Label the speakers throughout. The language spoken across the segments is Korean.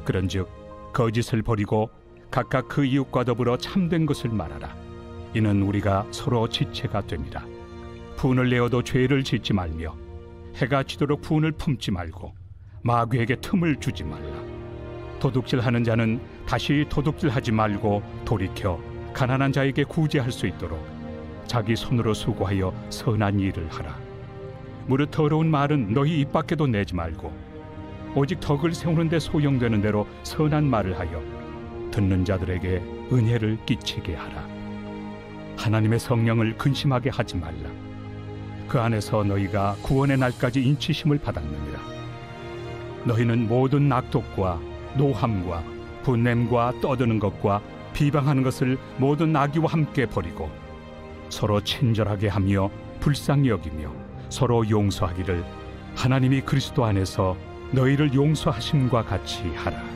Speaker 1: 그런즉 거짓을 버리고 각각 그 이웃과 더불어 참된 것을 말하라. 이는 우리가 서로 지체가 됨이라. 분을 내어도 죄를 짓지 말며 해가 지도록 분을 품지 말고 마귀에게 틈을 주지 말라. 도둑질하는 자는 다시 도둑질하지 말고 돌이켜 가난한 자에게 구제할 수 있도록 자기 손으로 수고하여 선한 일을 하라. 무릇 더러운 말은 너희 입 밖에도 내지 말고 오직 덕을 세우는 데 소용되는 대로 선한 말을 하여 듣는 자들에게 은혜를 끼치게 하라. 하나님의 성령을 근심하게 하지 말라. 그 안에서 너희가 구원의 날까지 인치심을 받았느니라. 너희는 모든 악독과 노함과 분냄과 떠드는 것과 비방하는 것을 모든 악의와 함께 버리고 서로 친절하게 하며 불쌍히 여기며 서로 용서하기를 하나님이 그리스도 안에서 너희를 용서하심과 같이 하라.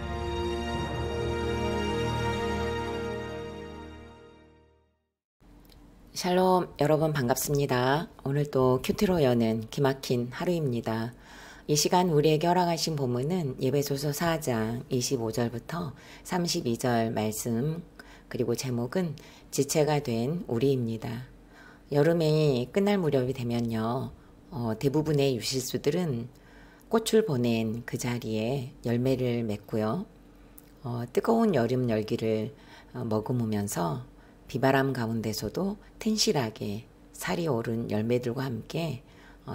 Speaker 2: 샬롬, 여러분 반갑습니다. 오늘 또 큐티로 여는 기막힌 하루입니다. 이 시간 우리에게 허락하신 본문은 예배소서 4장 25절부터 32절 말씀, 그리고 제목은 지체가 된 우리입니다. 여름이 끝날 무렵이 되면요, 대부분의 유실수들은 꽃을 보낸 그 자리에 열매를 맺고요, 뜨거운 여름 열기를 머금으면서 비바람 가운데서도 튼실하게 살이 오른 열매들과 함께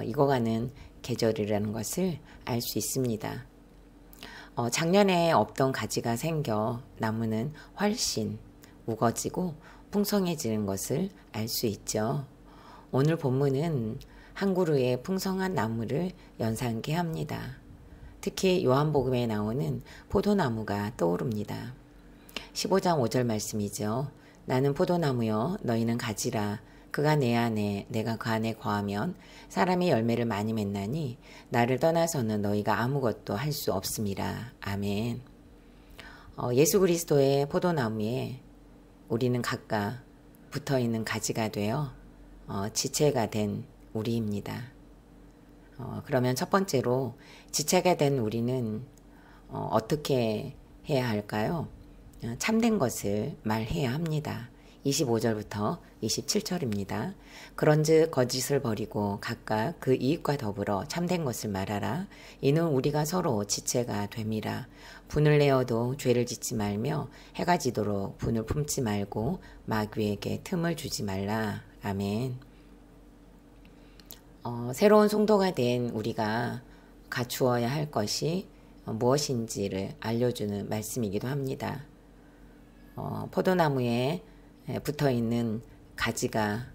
Speaker 2: 익어가는 계절이라는 것을 알 수 있습니다. 작년에 없던 가지가 생겨 나무는 훨씬 우거지고 풍성해지는 것을 알 수 있죠. 오늘 본문은 한 그루의 풍성한 나무를 연상케 합니다. 특히 요한복음에 나오는 포도나무가 떠오릅니다. 15장 5절 말씀이죠. 나는 포도나무여 너희는 가지라. 그가 내 안에 내가 그 안에 거하면 사람의 열매를 많이 맺나니 나를 떠나서는 너희가 아무것도 할 수 없음이라. 아멘. 예수 그리스도의 포도나무에 우리는 각각 붙어있는 가지가 되어 지체가 된 우리입니다. 그러면 첫 번째로 지체가 된 우리는 어떻게 해야 할까요? 참된 것을 말해야 합니다. 25절부터 27절입니다. 그런즉 거짓을 버리고 각각 그 이익과 더불어 참된 것을 말하라. 이는 우리가 서로 지체가 됨이라. 분을 내어도 죄를 짓지 말며 해가 지도록 분을 품지 말고 마귀에게 틈을 주지 말라. 아멘. 새로운 성도가 된 우리가 갖추어야 할 것이 무엇인지를 알려주는 말씀이기도 합니다. 포도나무에 붙어있는 가지가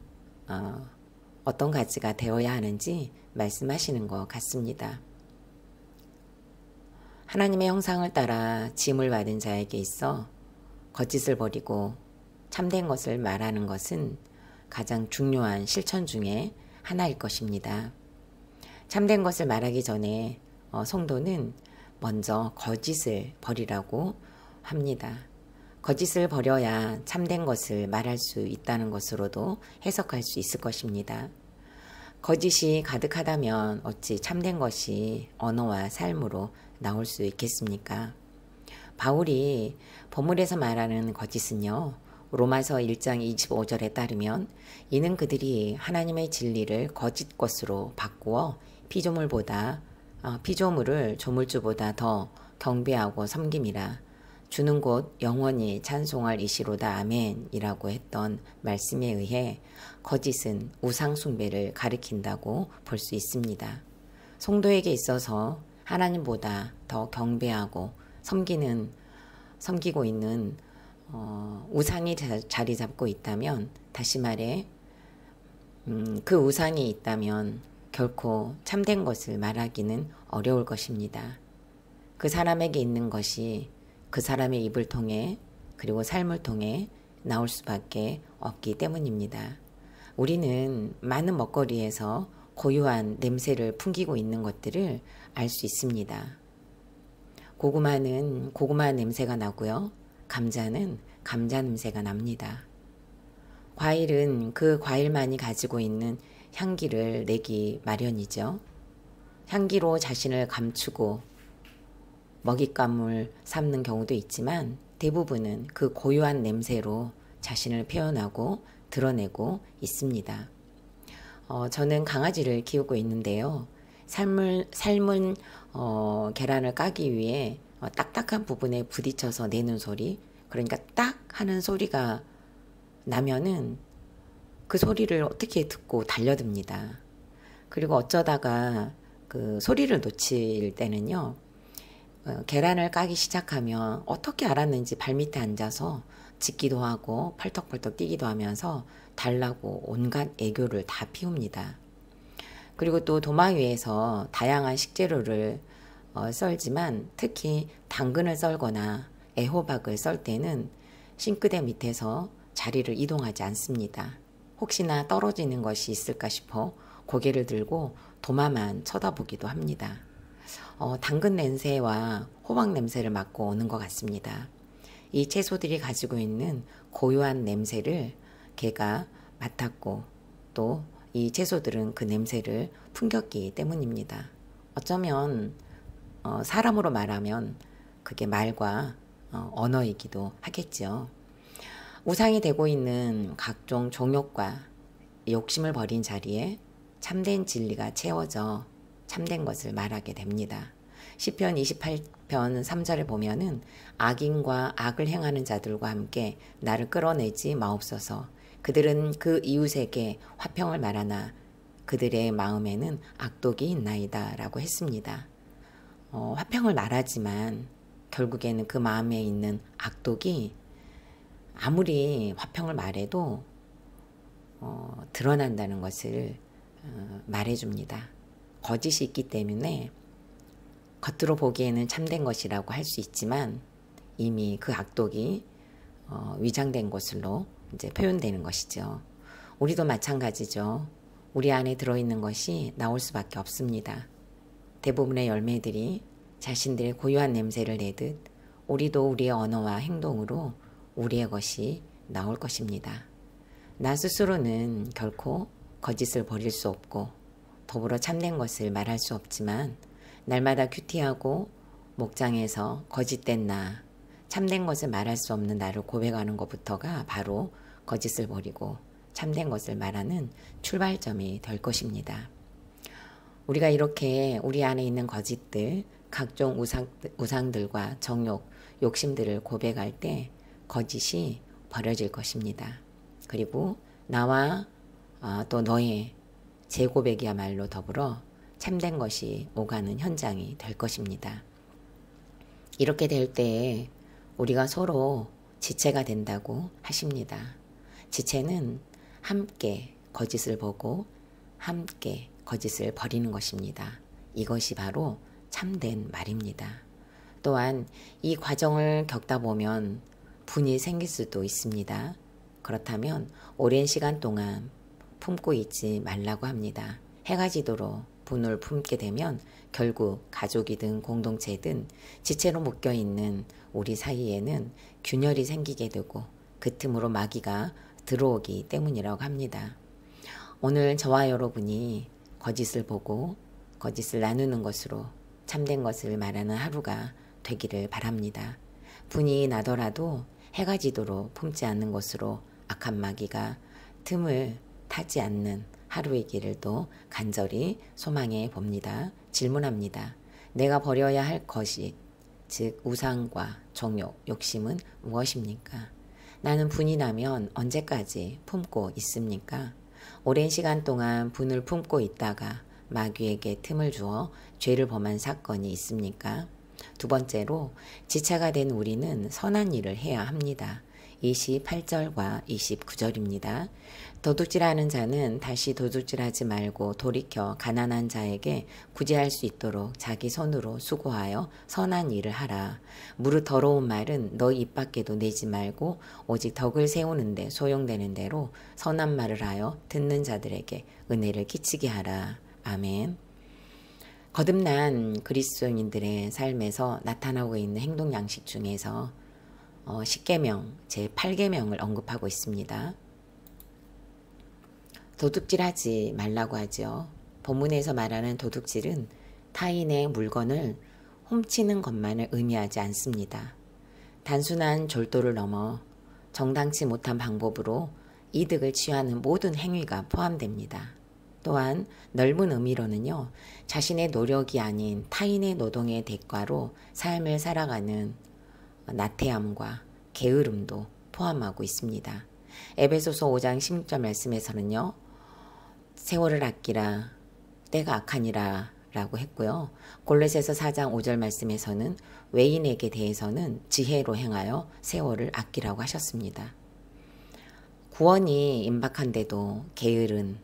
Speaker 2: 어떤 가지가 되어야 하는지 말씀하시는 것 같습니다. 하나님의 형상을 따라 지음을 받은 자에게 있어 거짓을 버리고 참된 것을 말하는 것은 가장 중요한 실천 중에 하나일 것입니다. 참된 것을 말하기 전에 성도는 먼저 거짓을 버리라고 합니다. 거짓을 버려야 참된 것을 말할 수 있다는 것으로도 해석할 수 있을 것입니다. 거짓이 가득하다면 어찌 참된 것이 언어와 삶으로 나올 수 있겠습니까? 바울이 본문에서 말하는 거짓은요, 로마서 1장 25절에 따르면 이는 그들이 하나님의 진리를 거짓 것으로 바꾸어 피조물을 조물주보다 더 경배하고 섬김이라. 주는 곧 영원히 찬송할 이시로다 아멘이라고 했던 말씀에 의해 거짓은 우상 숭배를 가리킨다고 볼 수 있습니다. 성도에게 있어서 하나님보다 더 경배하고 섬기고 있는 우상이 자리 잡고 있다면, 다시 말해 그 우상이 있다면 결코 참된 것을 말하기는 어려울 것입니다. 그 사람에게 있는 것이 그 사람의 입을 통해 그리고 삶을 통해 나올 수밖에 없기 때문입니다. 우리는 많은 먹거리에서 고유한 냄새를 풍기고 있는 것들을 알 수 있습니다. 고구마는 고구마 냄새가 나고요. 감자는 감자 냄새가 납니다. 과일은 그 과일만이 가지고 있는 향기를 내기 마련이죠. 향기로 자신을 감추고 먹잇감을 삼는 경우도 있지만 대부분은 그 고유한 냄새로 자신을 표현하고 드러내고 있습니다. 저는 강아지를 키우고 있는데요. 삶은 계란을 까기 위해 딱딱한 부분에 부딪혀서 내는 소리, 그러니까 딱 하는 소리가 나면은 그 소리를 어떻게 듣고 달려듭니다. 그리고 어쩌다가 그 소리를 놓칠 때는요, 계란을 까기 시작하면 어떻게 알았는지 발밑에 앉아서 짖기도 하고 펄떡펄떡 뛰기도 하면서 달라고 온갖 애교를 다 피웁니다. 그리고 또 도마 위에서 다양한 식재료를 썰지만 특히 당근을 썰거나 애호박을 썰 때는 싱크대 밑에서 자리를 이동하지 않습니다. 혹시나 떨어지는 것이 있을까 싶어 고개를 들고 도마만 쳐다보기도 합니다. 당근 냄새와 호박 냄새를 맡고 오는 것 같습니다. 이 채소들이 가지고 있는 고유한 냄새를 개가 맡았고 또 이 채소들은 그 냄새를 풍겼기 때문입니다. 어쩌면 사람으로 말하면 그게 말과 언어이기도 하겠죠. 우상이 되고 있는 각종 종욕과 욕심을 버린 자리에 참된 진리가 채워져 참된 것을 말하게 됩니다. 시편 28편 3절에 보면은 악인과 악을 행하는 자들과 함께 나를 끌어내지 마옵소서. 그들은 그 이웃에게 화평을 말하나 그들의 마음에는 악독이 있나이다 라고 했습니다. 화평을 말하지만 결국에는 그 마음에 있는 악독이 아무리 화평을 말해도 드러난다는 것을 말해줍니다. 거짓이 있기 때문에 겉으로 보기에는 참된 것이라고 할 수 있지만 이미 그 악독이 위장된 것으로 이제 표현되는 것이죠. 우리도 마찬가지죠. 우리 안에 들어있는 것이 나올 수밖에 없습니다. 대부분의 열매들이 자신들의 고유한 냄새를 내듯 우리도 우리의 언어와 행동으로 우리의 것이 나올 것입니다. 나 스스로는 결코 거짓을 버릴 수 없고 더불어 참된 것을 말할 수 없지만 날마다 큐티하고 목장에서 거짓된 나, 참된 것을 말할 수 없는 나를 고백하는 것부터가 바로 거짓을 버리고 참된 것을 말하는 출발점이 될 것입니다. 우리가 이렇게 우리 안에 있는 거짓들, 각종 우상들과 정욕, 욕심들을 고백할 때 거짓이 버려질 것입니다. 그리고 나와 또 너의 재고백이야말로 더불어 참된 것이 오가는 현장이 될 것입니다. 이렇게 될 때에 우리가 서로 지체가 된다고 하십니다. 지체는 함께 거짓을 보고 함께 거짓을 버리는 것입니다. 이것이 바로 참된 말입니다. 또한 이 과정을 겪다 보면 분이 생길 수도 있습니다. 그렇다면 오랜 시간 동안 품고 있지 말라고 합니다. 해가 지도록 분을 품게 되면 결국 가족이든 공동체든 지체로 묶여있는 우리 사이에는 균열이 생기게 되고 그 틈으로 마귀가 들어오기 때문이라고 합니다. 오늘 저와 여러분이 거짓을 보고 거짓을 나누는 것으로 참된 것을 말하는 하루가 되기를 바랍니다. 분이 나더라도 해가 지도록 품지 않는 것으로 악한 마귀가 틈을 타지 않는 하루이기를 또 간절히 소망해 봅니다. 질문합니다. 내가 버려야 할 것이 즉 우상과 정욕, 욕심은 무엇입니까? 나는 분이 나면 언제까지 품고 있습니까? 오랜 시간 동안 분을 품고 있다가 마귀에게 틈을 주어 죄를 범한 사건이 있습니까? 두 번째로 지체가 된 우리는 선한 일을 해야 합니다. 28절과 29절입니다. 도둑질하는 자는 다시 도둑질하지 말고 돌이켜 가난한 자에게 구제할 수 있도록 자기 손으로 수고하여 선한 일을 하라. 무릇 더러운 말은 너 입 밖에도 내지 말고 오직 덕을 세우는 데 소용되는 대로 선한 말을 하여 듣는 자들에게 은혜를 끼치게 하라. 아멘. 거듭난 그리스도인들의 삶에서 나타나고 있는 행동 양식 중에서 10계명, 제8계명을 언급하고 있습니다. 도둑질하지 말라고 하죠. 본문에서 말하는 도둑질은 타인의 물건을 훔치는 것만을 의미하지 않습니다. 단순한 졸도를 넘어 정당치 못한 방법으로 이득을 취하는 모든 행위가 포함됩니다. 또한 넓은 의미로는요, 자신의 노력이 아닌 타인의 노동의 대가로 삶을 살아가는 나태함과 게으름도 포함하고 있습니다. 에베소서 5장 16절 말씀에서는요, 세월을 아끼라 때가 악하니라 라고 했고요. 골로새서 4장 5절 말씀에서는 외인에게 대해서는 지혜로 행하여 세월을 아끼라고 하셨습니다. 구원이 임박한데도 게으른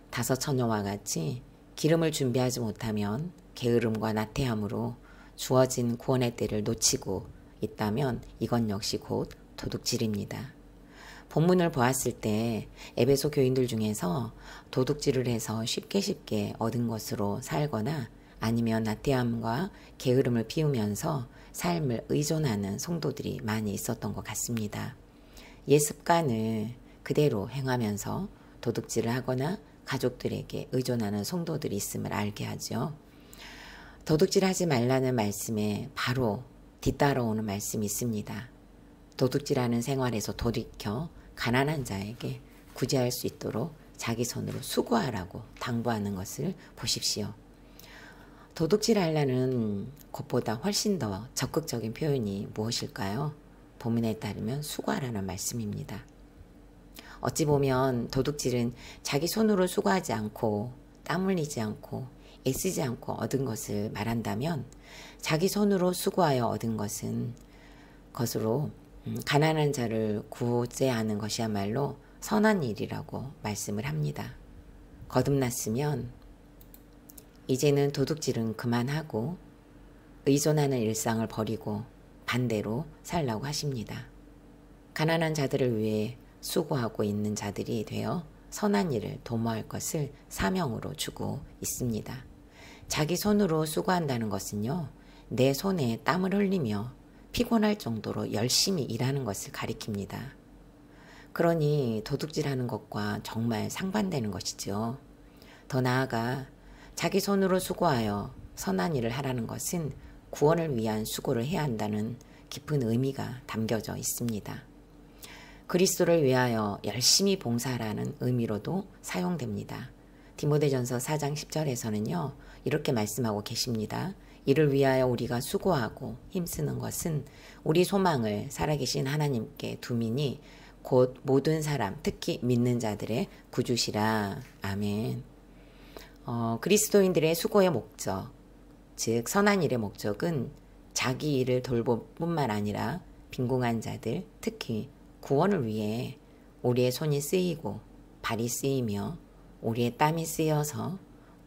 Speaker 2: 다섯 처녀와 같이 기름을 준비하지 못하면 게으름과 나태함으로 주어진 구원의 때를 놓치고 있다면 이건 역시 곧 도둑질입니다. 본문을 보았을 때 에베소 교인들 중에서 도둑질을 해서 쉽게 얻은 것으로 살거나 아니면 나태함과 게으름을 피우면서 삶을 의존하는 성도들이 많이 있었던 것 같습니다. 옛 습관을 그대로 행하면서 도둑질을 하거나 가족들에게 의존하는 성도들이 있음을 알게 하죠. 도둑질하지 말라는 말씀에 바로 뒤따라오는 말씀이 있습니다. 도둑질하는 생활에서 돌이켜 가난한 자에게 구제할 수 있도록 자기 손으로 수고하라고 당부하는 것을 보십시오. 도둑질하려는 것보다 훨씬 더 적극적인 표현이 무엇일까요? 본문에 따르면 수고하라는 말씀입니다. 어찌 보면 도둑질은 자기 손으로 수고하지 않고 땀 흘리지 않고 애쓰지 않고 얻은 것을 말한다면 자기 손으로 수고하여 얻은 것으로 가난한 자를 구제하는 것이야말로 선한 일이라고 말씀을 합니다. 거듭났으면 이제는 도둑질은 그만하고 의존하는 일상을 버리고 반대로 살라고 하십니다. 가난한 자들을 위해 수고하고 있는 자들이 되어 선한 일을 도모할 것을 사명으로 주고 있습니다. 자기 손으로 수고한다는 것은요, 내 손에 땀을 흘리며 피곤할 정도로 열심히 일하는 것을 가리킵니다. 그러니 도둑질하는 것과 정말 상반되는 것이죠. 더 나아가 자기 손으로 수고하여 선한 일을 하라는 것은 구원을 위한 수고를 해야 한다는 깊은 의미가 담겨져 있습니다. 그리스도를 위하여 열심히 봉사하라는 의미로도 사용됩니다. 디모데전서 4장 10절에서는요, 이렇게 말씀하고 계십니다. 이를 위하여 우리가 수고하고 힘쓰는 것은 우리 소망을 살아계신 하나님께 두미니 곧 모든 사람, 특히 믿는 자들의 구주시라. 아멘. 그리스도인들의 수고의 목적, 즉 선한 일의 목적은 자기 일을 돌볼 뿐만 아니라 빈궁한 자들, 특히 구원을 위해 우리의 손이 쓰이고 발이 쓰이며 우리의 땀이 쓰여서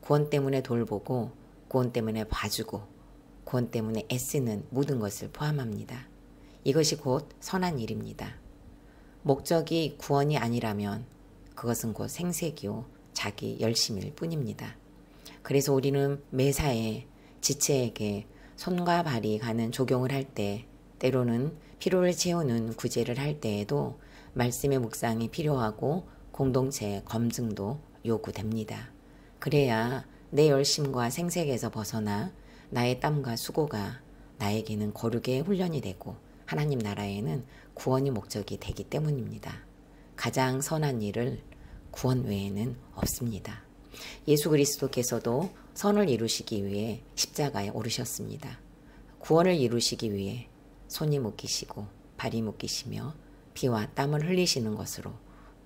Speaker 2: 구원 때문에 돌보고 구원 때문에 봐주고 구원 때문에 애쓰는 모든 것을 포함합니다. 이것이 곧 선한 일입니다. 목적이 구원이 아니라면 그것은 곧 생색이요 자기 열심일 뿐입니다. 그래서 우리는 매사에 지체에게 손과 발이 가는 조경을 할 때, 때로는 피로를 채우는 구제를 할 때에도 말씀의 묵상이 필요하고 공동체의 검증도 요구됩니다. 그래야 내 열심과 생색에서 벗어나 나의 땀과 수고가 나에게는 거룩의 훈련이 되고 하나님 나라에는 구원이 목적이 되기 때문입니다. 가장 선한 일을 구원 외에는 없습니다. 예수 그리스도께서도 선을 이루시기 위해 십자가에 오르셨습니다. 구원을 이루시기 위해 손이 묶이시고 발이 묶이시며 피와 땀을 흘리시는 것으로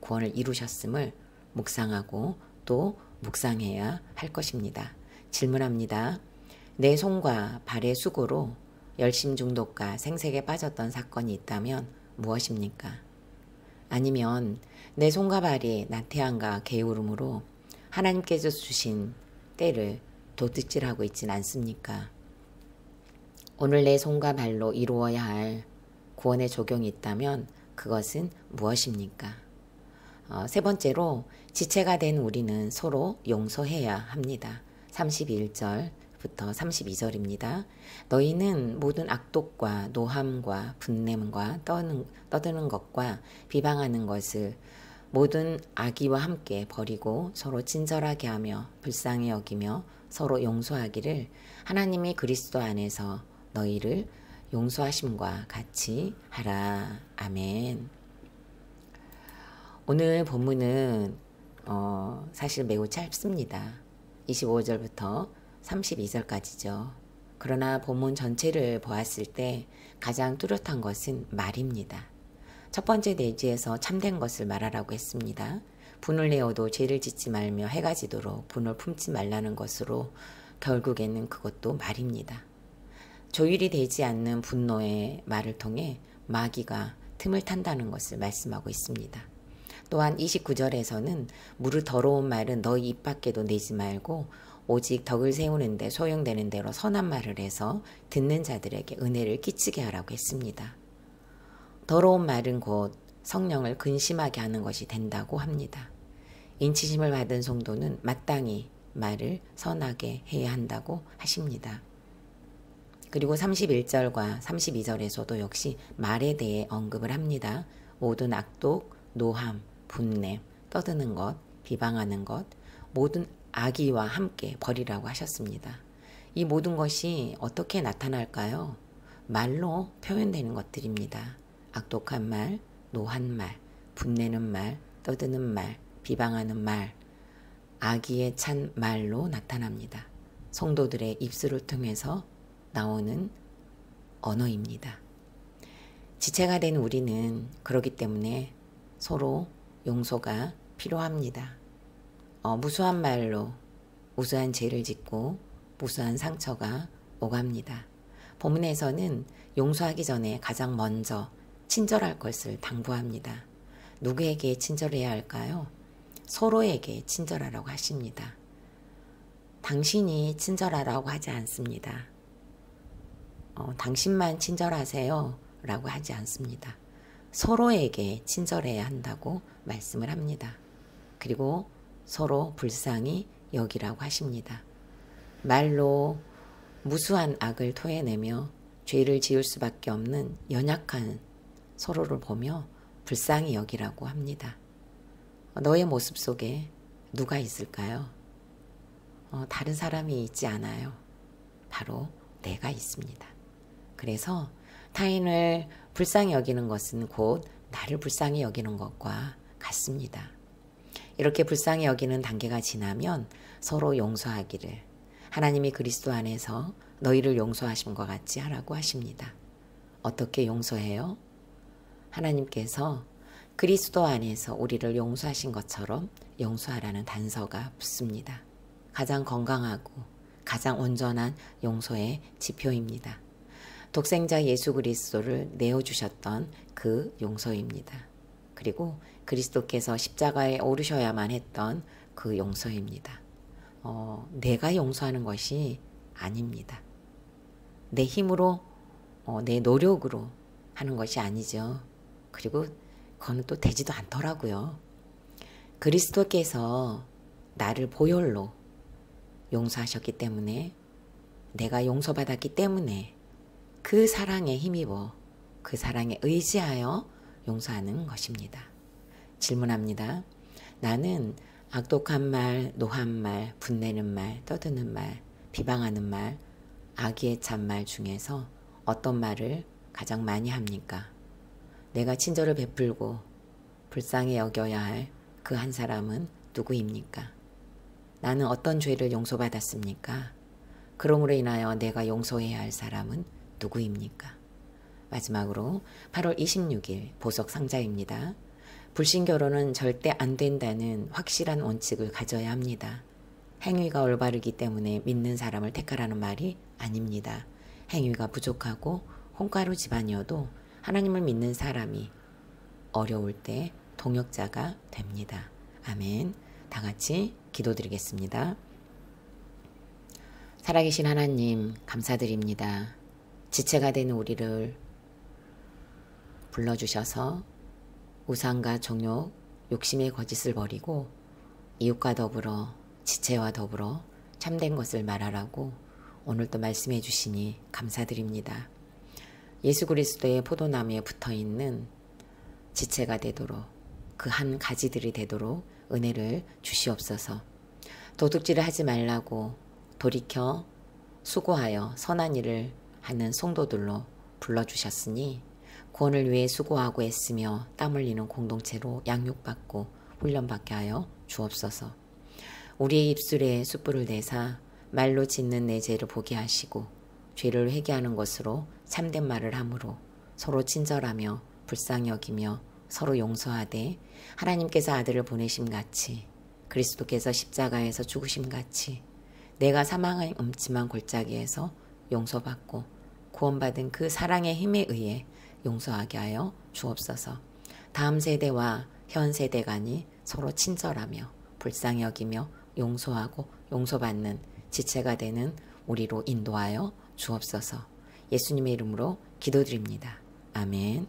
Speaker 2: 구원을 이루셨음을 묵상하고 또 묵상해야 할 것입니다. 질문합니다. 내 손과 발의 수고로 열심 중독과 생색에 빠졌던 사건이 있다면 무엇입니까? 아니면 내 손과 발이 나태함과 게으름으로 하나님께서 주신 때를 도둑질하고 있진 않습니까? 오늘 내 손과 발로 이루어야 할 구원의 조경이 있다면 그것은 무엇입니까? 세 번째로 지체가 된 우리는 서로 용서해야 합니다. 31절부터 32절입니다. 너희는 모든 악독과 노함과 분냄과 떠드는 것과 비방하는 것을 모든 악의와 함께 버리고 서로 친절하게 하며 불쌍히 여기며 서로 용서하기를 하나님이 그리스도 안에서 너희를 용서하심과 같이 하라. 아멘. 오늘 본문은 사실 매우 짧습니다. 25절부터 32절까지죠. 그러나 본문 전체를 보았을 때 가장 뚜렷한 것은 말입니다. 첫 번째 내지에서 참된 것을 말하라고 했습니다. 분을 내어도 죄를 짓지 말며 해가 지도록 분을 품지 말라는 것으로 결국에는 그것도 말입니다. 조율이 되지 않는 분노의 말을 통해 마귀가 틈을 탄다는 것을 말씀하고 있습니다. 또한 29절에서는 무릇 더러운 말은 너희 입 밖에도 내지 말고 오직 덕을 세우는 데 소용되는 대로 선한 말을 해서 듣는 자들에게 은혜를 끼치게 하라고 했습니다. 더러운 말은 곧 성령을 근심하게 하는 것이 된다고 합니다. 인치심을 받은 성도는 마땅히 말을 선하게 해야 한다고 하십니다. 그리고 31절과 32절에서도 역시 말에 대해 언급을 합니다. 모든 악독, 노함, 분냄, 떠드는 것, 비방하는 것, 모든 악의와 함께 버리라고 하셨습니다. 이 모든 것이 어떻게 나타날까요? 말로 표현되는 것들입니다. 악독한 말, 노한 말, 분내는 말, 떠드는 말, 비방하는 말, 악의에 찬 말로 나타납니다. 성도들의 입술을 통해서 나오는 언어입니다. 지체가 된 우리는 그렇기 때문에 서로 용서가 필요합니다. 무수한 말로 무수한 죄를 짓고 무수한 상처가 오갑니다. 본문에서는 용서하기 전에 가장 먼저 친절할 것을 당부합니다. 누구에게 친절해야 할까요? 서로에게 친절하라고 하십니다. 당신이 친절하라고 하지 않습니다. 당신만 친절하세요 라고 하지 않습니다. 서로에게 친절해야 한다고 말씀을 합니다. 그리고 서로 불쌍히 여기라고 하십니다. 말로 무수한 악을 토해내며 죄를 지을 수밖에 없는 연약한 서로를 보며 불쌍히 여기라고 합니다. 너의 모습 속에 누가 있을까요? 다른 사람이 있지 않아요. 바로 내가 있습니다. 그래서 타인을 불쌍히 여기는 것은 곧 나를 불쌍히 여기는 것과 같습니다. 이렇게 불쌍히 여기는 단계가 지나면 서로 용서하기를 하나님이 그리스도 안에서 너희를 용서하심과 같이 하라고 하십니다. 어떻게 용서해요? 하나님께서 그리스도 안에서 우리를 용서하신 것처럼 용서하라는 단서가 붙습니다. 가장 건강하고 가장 온전한 용서의 지표입니다. 독생자 예수 그리스도를 내어주셨던 그 용서입니다. 그리고 그리스도께서 십자가에 오르셔야만 했던 그 용서입니다. 내가 용서하는 것이 아닙니다. 내 힘으로, 내 노력으로 하는 것이 아니죠. 그리고 그건 또 되지도 않더라고요. 그리스도께서 나를 보혈로 용서하셨기 때문에 내가 용서받았기 때문에 그 사랑에 힘입어 그 사랑에 의지하여 용서하는 것입니다. 질문합니다. 나는 악독한 말, 노한 말, 분내는 말, 떠드는 말, 비방하는 말, 악의에 찬 말 중에서 어떤 말을 가장 많이 합니까? 내가 친절을 베풀고 불쌍히 여겨야 할 그 한 사람은 누구입니까? 나는 어떤 죄를 용서받았습니까? 그러므로 인하여 내가 용서해야 할 사람은 누구입니까? 마지막으로 8월 26일 보석 상자입니다. 불신결혼은 절대 안 된다는 확실한 원칙을 가져야 합니다. 행위가 올바르기 때문에 믿는 사람을 택하라는 말이 아닙니다. 행위가 부족하고 홍가루 집안이어도 하나님을 믿는 사람이 어려울 때 동역자가 됩니다. 아멘. 다 같이 기도드리겠습니다. 살아계신 하나님 감사드립니다. 지체가 된 우리를 불러주셔서 우상과 정욕, 욕심의 거짓을 버리고 이웃과 더불어 지체와 더불어 참된 것을 말하라고 오늘 또 말씀해 주시니 감사드립니다. 예수 그리스도의 포도나무에 붙어있는 지체가 되도록 그 한 가지들이 되도록 은혜를 주시옵소서. 도둑질을 하지 말라고 돌이켜 수고하여 선한 일을 하는 성도들로 불러주셨으니 구원을 위해 수고하고 애쓰며 땀 흘리는 공동체로 양육받고 훈련받게 하여 주옵소서. 우리의 입술에 숯불을 내사 말로 짓는 내 죄를 보게 하시고 죄를 회개하는 것으로 참된 말을 함으로 서로 친절하며 불쌍히 여기며 서로 용서하되 하나님께서 아들을 보내심같이 그리스도께서 십자가에서 죽으심같이 내가 사망의 음침한 골짜기에서 용서받고 구원받은 그 사랑의 힘에 의해 용서하게 하여 주옵소서. 다음 세대와 현 세대 간이 서로 친절하며 불쌍히 여기며 용서하고 용서받는 지체가 되는 우리로 인도하여 주옵소서. 예수님의 이름으로 기도드립니다. 아멘.